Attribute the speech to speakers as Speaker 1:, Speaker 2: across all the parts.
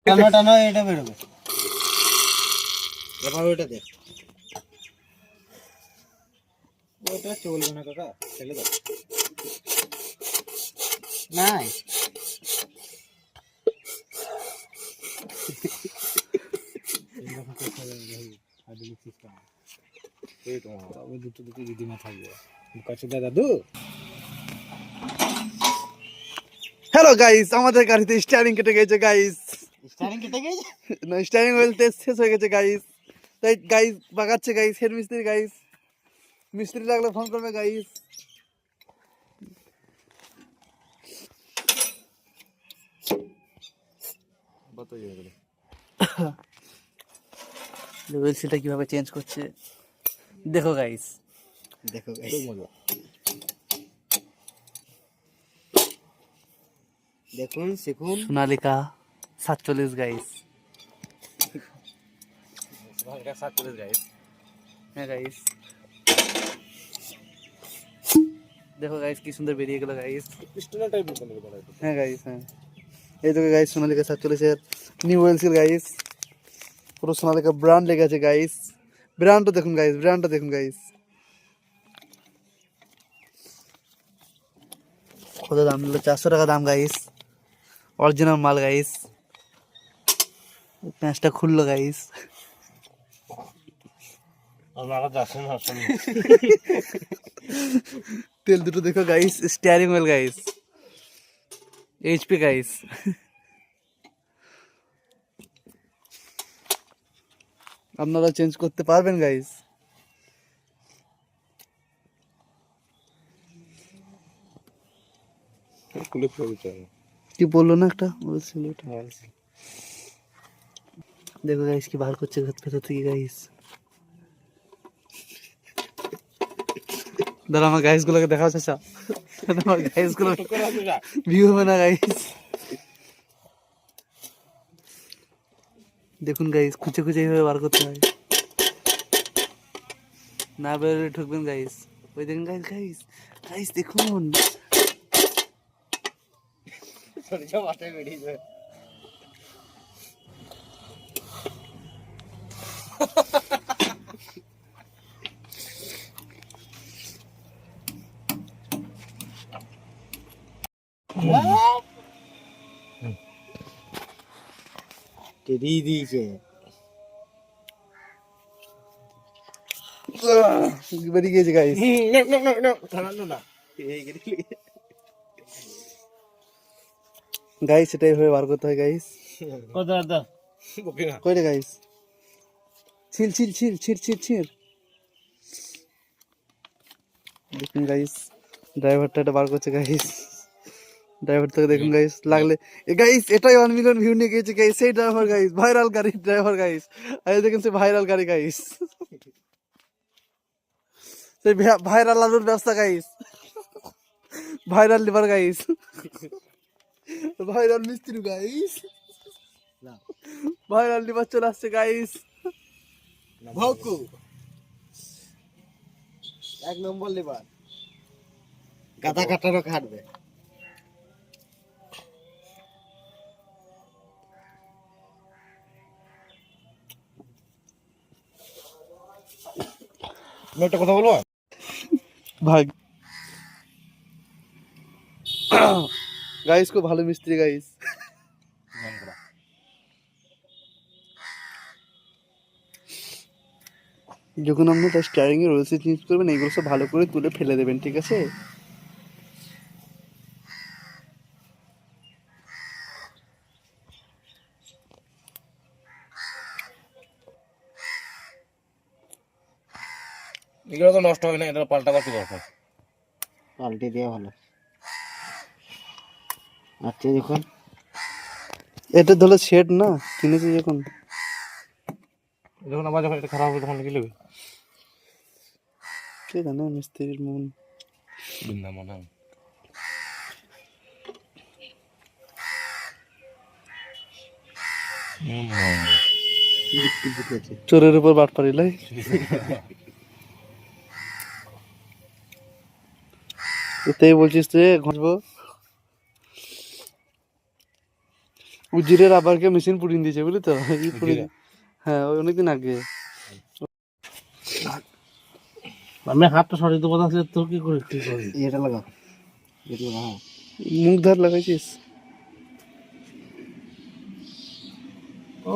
Speaker 1: টানা টানা এটা বেরোবে, এবার ওইটা দেখ। ওটা চলবে না কাকা, ফেলে দাও। নাই দুটো দুটো দিদিমা থাকবে কাছে দাদু।
Speaker 2: হ্যালো গাইস, আমাদের গাড়িতে স্টিয়ারিং কেটে গেছে গাইস।
Speaker 1: স্টারিং কেটে গেছে
Speaker 2: না, স্টিয়ারিং হুইল টেস্ট শেষ হয়ে গেছে গাইস। তাই গাইস বাগাচ্ছে গাইস, হেড মিস্ত্রি গাইস। মিস্ত্রি লাগলে ফোন করবে গাইস। হুইল সিলটা কিভাবে চেঞ্জ করছে দেখো গাইস।
Speaker 1: দেখো গাইস, দেখুন শিখুন।
Speaker 2: সোনালিকা 47 গাইস। হ্যাঁ গাইস, দেখো গাইস কি সুন্দর বেরিয়ে গেল গাইস। হ্যাঁ গাইস, হ্যাঁ এই তো গাইস সোনালিকা 47 এর নিউ হুইল সিল গাইস। পুরো সোনালিকা ব্র্যান্ড লেগেছে গাইস। ব্র্যান্ডটা দেখুন গাইস, ব্র্যান্ডটা দেখুন গাইস। কত দাম নিল? 400 টাকা দাম গাইস। অরিজিনাল মাল গাইস। প্যাঁচটা খুললো গাইস। তেল দুটো দেখো guys, steering wheel guys, HP guys. আপনারা চেঞ্জ করতে পারবেন গাইস। কি বললো না একটা বলছিল ওটা। দেখো গাইস কি বার করছে ভেতর থেকে গাইস। দাঁড়া আমার গাইস গুলোকে দেখাও চাচা, আমার গাইস গুলো ভিউ হবে না গাইস। দেখুন গাইস, খুঁজে খুঁজে এইভাবে বার করতে হয়, না বেরোলে ঠকবেন গাইস। ওই দেখুন গাইস, গাইস গাইস দেখুন।
Speaker 1: দিয়ে দিয়েছে।
Speaker 2: বেরিয়ে গিয়েছে গাইস। গাইস সেটাই ভাবে বার করতে হয় গাইস। কই রে গাইস, ছিল ছিল ছিল ছিল ছিল ছিল। দেখুন গাইস, ড্রাইভারটা এটা বার করছে গাইস। ড্রাইভার থেকে দেখুন গাইস, লাগলে গাইস এটাই 1 মিলিয়ন ভিউ নিয়ে গেছে গাইস। সেই ড্রাইভার গাইস, ভাইরাল গাড়ি ড্রাইভার গাইস। এই দেখুন সে ভাইরাল গাড়ি গাইস, সেই ভাইরাল আলুর ব্যবসা guys, viral liver guys, viral মিস্ত্রি গাইস, ভাইরাল লিভার চলে আসছে গাইস।
Speaker 1: ভকু 1 নম্বর লিভার, গাদা কাটারও খাটবে। একটা কথা বলবো
Speaker 2: ভাগ গাইস, খুব ভালো মিস্ত্রি গাইস। যখন আপনার স্টিয়ারিং এর রয়েছে চেঞ্জ করবেন, এগুলো সব ভালো করে তুলে ফেলে দেবেন, ঠিক আছে?
Speaker 3: এগুলো তো নষ্ট হয় না, এটা পাল্টাবার কি দরকার?
Speaker 1: পাল্টে দেওয়া ভালো। আচ্ছা দেখুন,
Speaker 2: এটা ধরো সেট না, কিনেছি যখন।
Speaker 3: যখন আবার যখন এটা খারাপ হবে তখন কি নেবে?
Speaker 2: কে জানে মিস্ত্রির মন।
Speaker 3: বৃন্দাবন
Speaker 2: চোরের উপর বাট পারিলাই। এতেই বলছিস তুই ঘষবো। উজিরের আবারকে মেশিন পুড়িয়ে দিয়েছে বুঝলি তো এই পুড়িয়ে হ্যাঁ ওই অনেকদিন আগে
Speaker 3: আমি হাতটা সরিয়ে দেবো তাহলে তোর কি করে কি করি
Speaker 1: এটা লাগা এটা লাগা হ্যাঁ
Speaker 2: মুখ ধার লাগাইছিস
Speaker 3: ও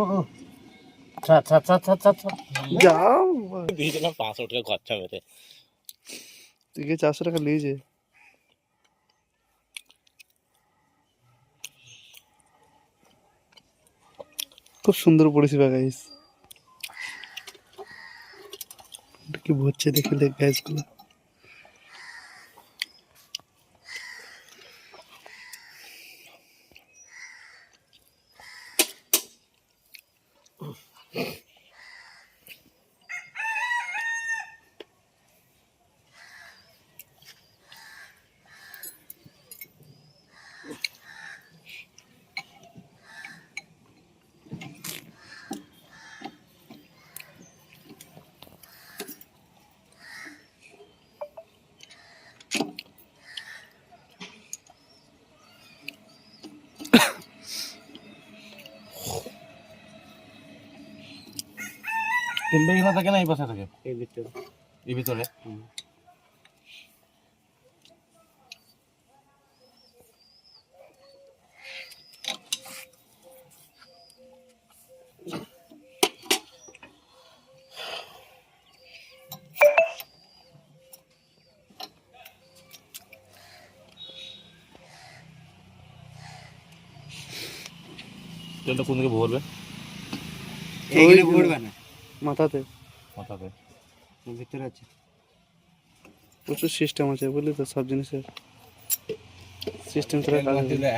Speaker 3: আচ্ছা আচ্ছা আচ্ছা আচ্ছা আচ্ছা আচ্ছা
Speaker 2: যাও
Speaker 3: দিয়ে দিলাম 500 টাকা খরচা মেরে
Speaker 2: তুই 400 টাকা নিয়েছে খুব সুন্দর পরিষেবা গাইস কি হচ্ছে দেখে দেখ গাইস গুলো
Speaker 3: তিনটে এখানে থাকে না এই পাশে থাকে
Speaker 1: এই ভিতরে
Speaker 3: এই ভিতরে ট্রেনটা কোন দিকে ভরবে
Speaker 1: এইগুলো পড়বে না
Speaker 2: মাথাতে
Speaker 3: মাথাতে
Speaker 1: ভিতরে আছে
Speaker 2: প্রচুর সিস্টেম আছে বুঝলি তো সব জিনিসের সিস্টেম ছাড়া কাজ হবে না।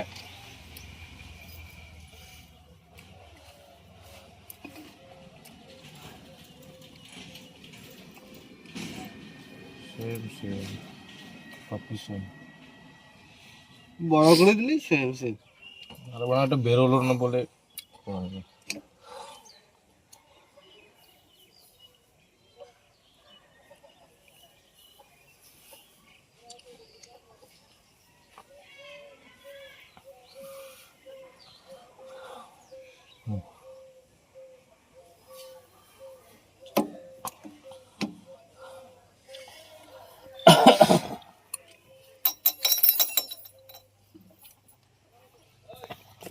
Speaker 3: সেম সেম সব সেম
Speaker 1: বড় করে দিলি সেম সেম
Speaker 3: আর ওরা একটা বেরোলো না বলে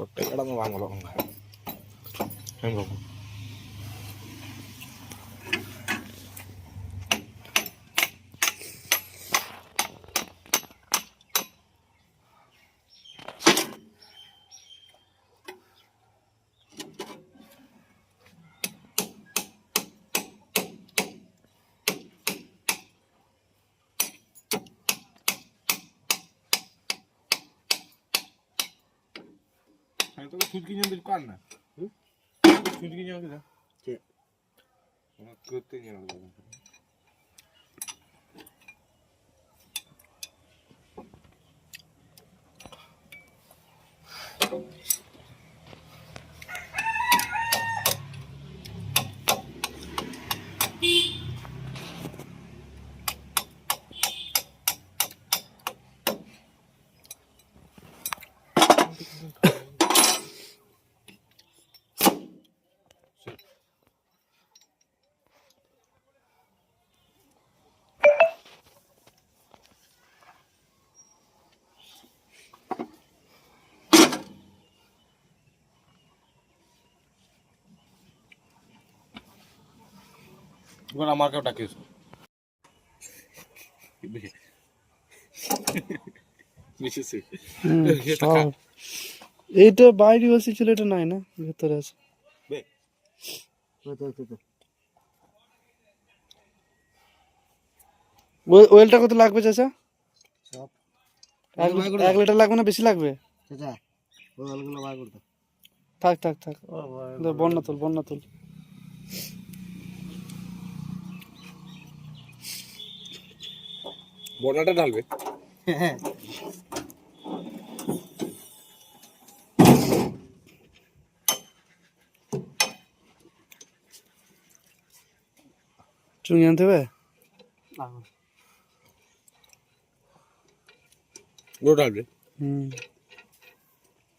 Speaker 3: ഒറ്റക്കടന്ന് വാങ്ങലോ তোকে সুদ কিনে দিল কার না সুদ কিনে দিল
Speaker 1: কে
Speaker 3: আমার করতে নিয়ে গেল এবার আমাকেও ডাকিস
Speaker 2: সব এইটা বাইরে বসেছিল এটা নাই না ভেতরে আছে ওয়েলটা কত লাগবে চাচা
Speaker 1: সব
Speaker 2: 1 লিটার লাগবে না বেশি লাগবে
Speaker 1: চাচা ওই অলগুলো বার করতে
Speaker 2: থাক থাক থাক বন্যা তুল
Speaker 3: বড়াটা ঢালবে
Speaker 1: হ্যাঁ
Speaker 2: চুঙি আনতে হবে
Speaker 3: বড় ঢালবে
Speaker 2: হুম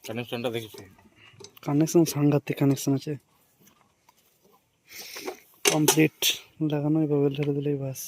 Speaker 3: কানেকশনটা দেখিস
Speaker 2: কানেকশন সাংঘাতিক কানেকশন আছে। কমপ্লিট লাগানো, এবার ওয়েল ঢেলে দিলেই বাস।